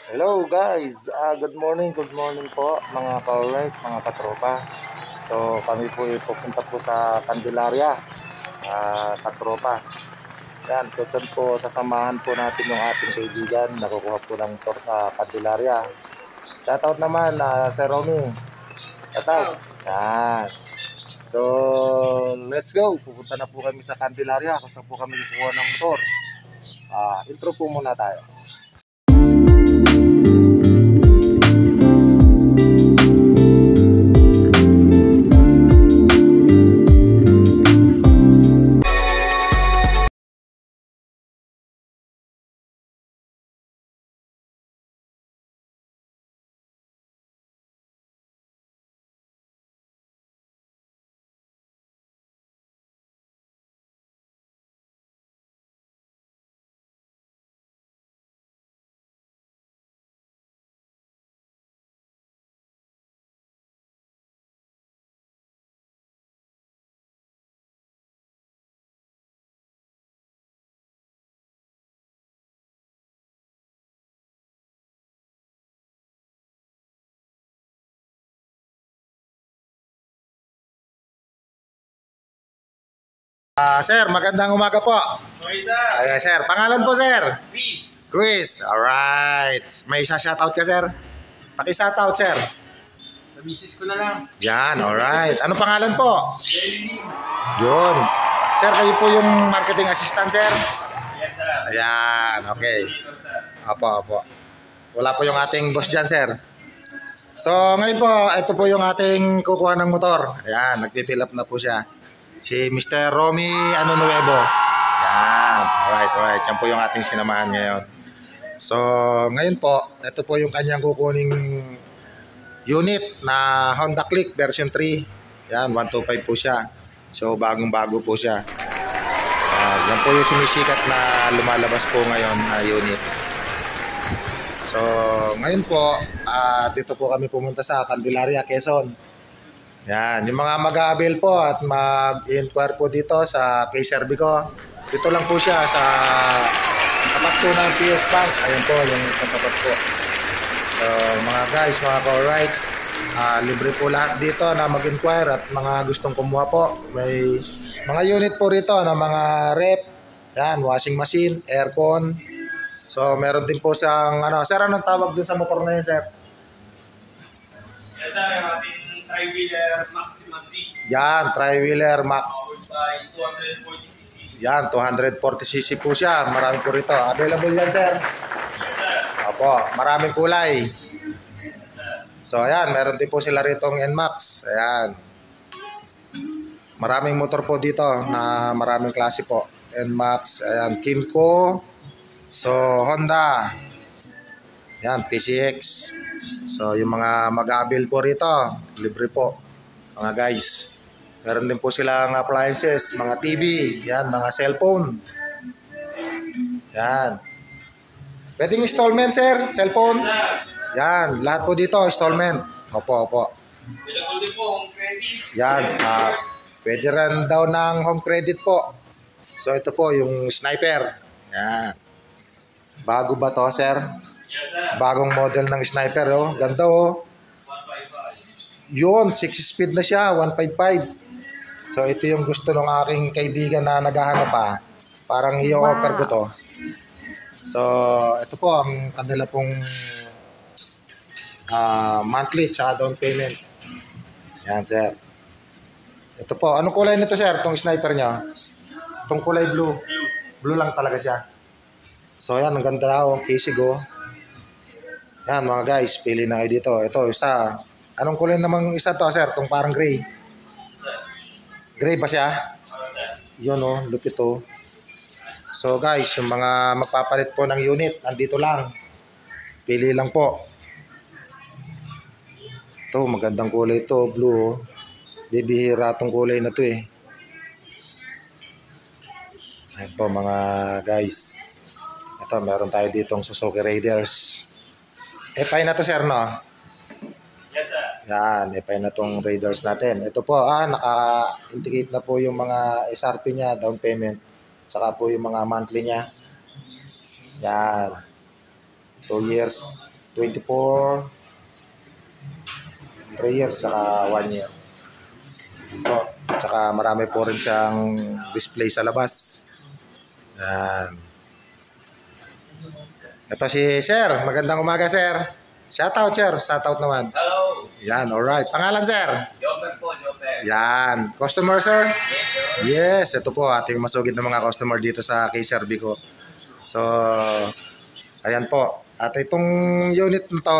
Hello guys, good morning po mga ka-alright, mga katropa. So kami po ay pupunta po sa Candelaria, katropa. Yan, kusan po sasamahan po natin yung ating kaibigan, nakukuha po ng tour sa Candelaria. Shoutout naman Sir Romy, shoutout. Yan. So let's go, pupunta na po kami sa Candelaria kasi po kami kukuha ng motor. Intro po muna tayo. Sir, magandang umaga po. Sorry, sir. Sir, pangalan po sir? Please. Chris, alright. May isa shoutout ka sir? Paki-shoutout sir. Sa misis ko na lang. Yan, alright. Ano pangalan po? Jerry. Yun. Sir, kayo po yung marketing assistant sir? Yes, sir. Ayan, okay. Dito, sir. Opo. Wala po yung ating boss dyan sir. So, ngayon po, ito po yung ating kukuha ng motor. Ayan, nagpipill up na po siya. Si Mr. Romy Nuevo. Yan. Alright. Yan po yung ating sinamahan ngayon. So, ngayon po, ito po yung kanyang kukuning unit na Honda Click version 3. Yan, 125 po siya. So, bagong-bago po siya. Yan po yung sumisikat na lumalabas po ngayon na unit. So, ngayon po, dito po kami pumunta sa Candelaria, Quezon. Yan, yung mga mag-a-avail po at mag-inquire po dito sa K-Servico. Dito lang po siya sa tapat po ng PS Bank. Ayun po, yung tapat po. So, mga guys, mga ka-alright, libre po lahat dito na mag-inquire at mga gustong kumuha po. May mga unit po rito na mga rep, yan, washing machine, aircon. So, meron din po siyang, sir, anong tawag dun sa motor na yun, sir? Yes, sir. Yung ating tri-wheeler Maxima Z. Yan, tri-wheeler Max. Powered by 240cc. Yan, 240cc po siya. Marami po rito. Available yan, sir. Yes, sir. Opo, maraming kulay. So, ayan, meron din po sila rito ng NMAX. Ayan. Maraming motor po dito na maraming klase po. NMAX, ayan, Kimco. So, Honda. Yan, PCX. So, yung mga mag-avail po rito, libre po, mga guys. Meron din po silang appliances, mga TV, yan, mga cellphone. Yan. Pwedeng installment, sir, cellphone. Yes, sir. Yan, lahat po dito, installment. Opo. Available din po home credit. Yan, pwede rin daw ng home credit po. So, ito po, yung sniper. Yan. Bago ba to, sir? Yes, sir. Bagong model ng sniper, oh. Ganda, oh. 155. Yun, 6 speed na siya, 155. So, ito yung gusto ng aking kaibigan na naghahanap pa. Parang i-offer ko to. So, ito po ang kanila pong monthly tsaka down payment. Yan, sir. Ito po. Anong kulay nito, sir? Itong sniper niya? Itong kulay blue. Blue lang talaga siya. So, yan. Ang ganda na. Ang kisig, oh. Yan, mga guys. Pili na kayo dito. Ito, isa. Anong kulay namang isa to, sir? Itong parang gray. Gray ba siya? Yun, oh. Lupit, oh. So, guys, yung mga magpapalit po ng unit, nandito lang. Pili lang po. Ito, magandang kulay ito. Blue, oh. Bibihira itong kulay na to, eh. Ayan po, mga guys. Ito, meron tayo ditong Suzuki Raiders. FI na to, sir, no? Yes, sir. Yan, FI na tong Raiders natin. Ito po, naka-indicate na po yung mga SRP niya, down payment. Saka po yung mga monthly niya. Yan. 2 years. 24, 3 years, saka 1 year. Po. Tsaka marami po rin siyang display sa labas. Yan. Ito si Sir. Magandang umaga, Sir. Shoutout, Sir. Shoutout naman. Hello. Yan, alright. Pangalan, Sir? Jobber po, Jobber. Yan. Customer, Sir? Yes, sir. Yes, ito po ating masugid na mga customer dito sa kay Sir Bico. So, ayan po. At itong unit na to,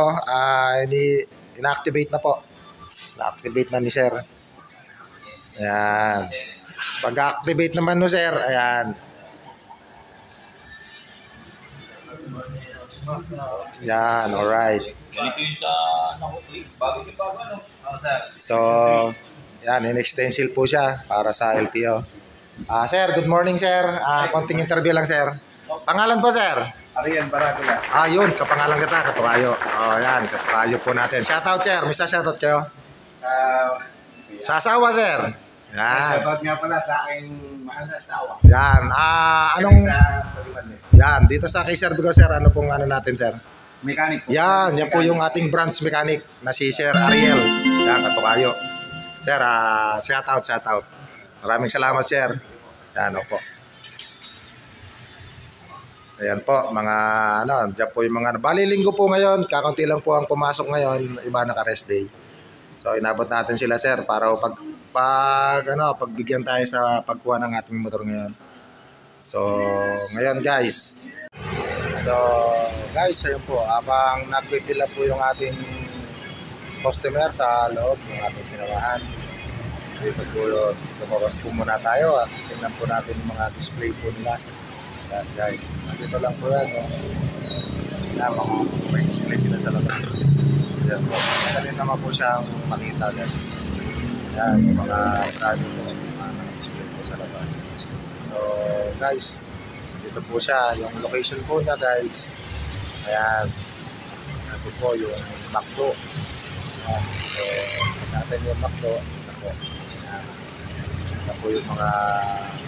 ina-activate na po. Na-activate na ni Sir. Ayan. Pag-activate naman no, Sir, ayan. Yan, alright. Ganito yung sa, bago yung bago, ano? Sir. So, yan, in-extend seal po siya para sa LTO. Sir, good morning, Sir. Konting interview lang, Sir. Pangalan po, Sir? Arian Baragula. Yun, kapangalan kita, Katukayo. Yan, Katukayo po natin. Shoutout, Sir. May shoutout kayo? Sa asawa, Sir. Yan. Sabat nga pala sa aking mahal na asawa. Yan. Anong... Sa Liban eh. Yan, dito sa kay Sir Bico, Sir, ano pong ano natin, Sir? Mechanic po. Yan po yung ating branch mechanic na si Sir Ariel. Yan, Katukayo. Sir, shoutout. Maraming salamat, Sir. Yan, opo. Ayan po, mga dyan po yung mga, bali linggo po ngayon, kakaunti lang po ang pumasok ngayon, iba naka-rest day. So, inabot natin sila, Sir, para pagbigyan tayo sa pagkuha ng ating motor ngayon. So, ngayon guys. Ayun po, habang nagpipila po yung ating customer sa loob ng ating sinamahan, dito po, lumabas po muna tayo at tingnan po natin yung mga display po nila. Yan guys, nandito lang po yan. Yan, mga may display sila sa labas. Yan po, madali naman po siyang makita guys. Yan, yung mga radio po, mga display po sa labas. So guys, dito po siya, yung location po niya guys. Ayan, ito po yung McDo. Ayan, so natin yung McDo. Ito po, ayan. Ito po yung mga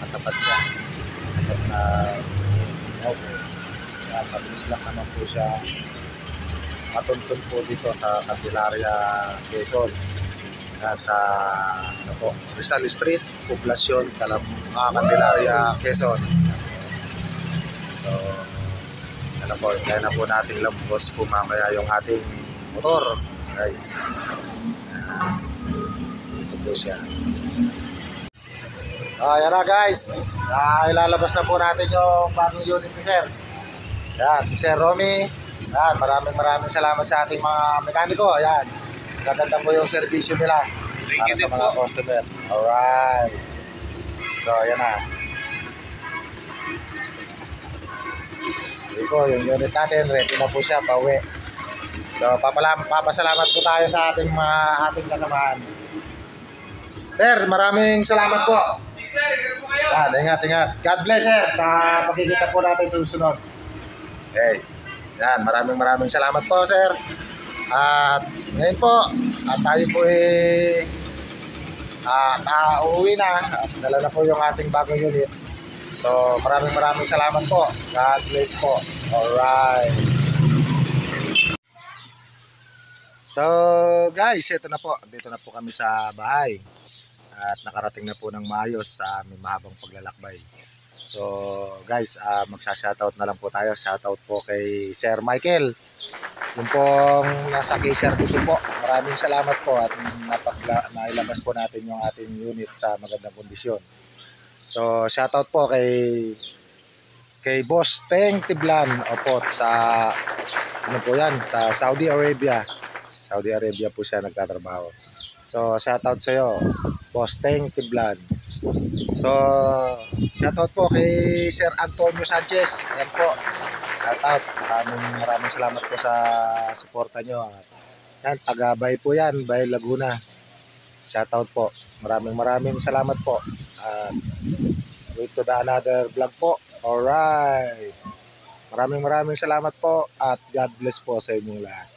katapat niya. Katapat na okay. Ayan, mabilis lang naman po siya matuntun po dito sa Candelaria, Quezon. Ayan, sa Rizal Street, Poblacion, Candelaria, Quezon. So, kaya na po natin labos po mamaya yung ating motor, guys. Ito po siya. Yan na, guys. Ilalabas na po natin yung bagong unit ni Sir. Yan, si Sir Romy. Yan, maraming salamat sa ating mga mekaniko. Yan, gaganda po yung servisyo nila para sa mga customer. Alright. So, yan na. Ito, yung unit natin, ready na po siya, pauwi. So, papasalamat po tayo sa ating kasamahan. Sir, maraming salamat po. Ingat. God bless, Sir, sa pagkikita po natin sa susunod. Okay. Yan, maraming salamat po, Sir. At ngayon po, tayo po uuwi na. Dala na po yung ating bagong unit. So, maraming salamat po. God bless po. Alright. So, guys, ito na po. Dito na po kami sa bahay. At nakarating na po ng maayos sa aming mahabang paglalakbay. So, guys, magsa-shoutout na lang po tayo. Shoutout po kay Sir Michael. Yung pong nasa kay Sir dito po. Maraming salamat po at nailabas po natin yung ating unit sa magandang kondisyon. So, shoutout po kay Boss Teng Tiblan, opo, sa po yan, sa Saudi Arabia. Saudi Arabia po siya nagtatrabaho. So, shoutout sa iyo, Boss Teng Tiblan. So, shoutout po kay Sir Antonio Sanchez. Yan po. Shoutout. Maraming salamat po sa suporta nyo. Yan, taga-Bay po yan, Bay Laguna. Shoutout po. Maraming salamat po. Wait to the another vlog po. Alright. Maraming salamat po at God bless po sa inyong lahat.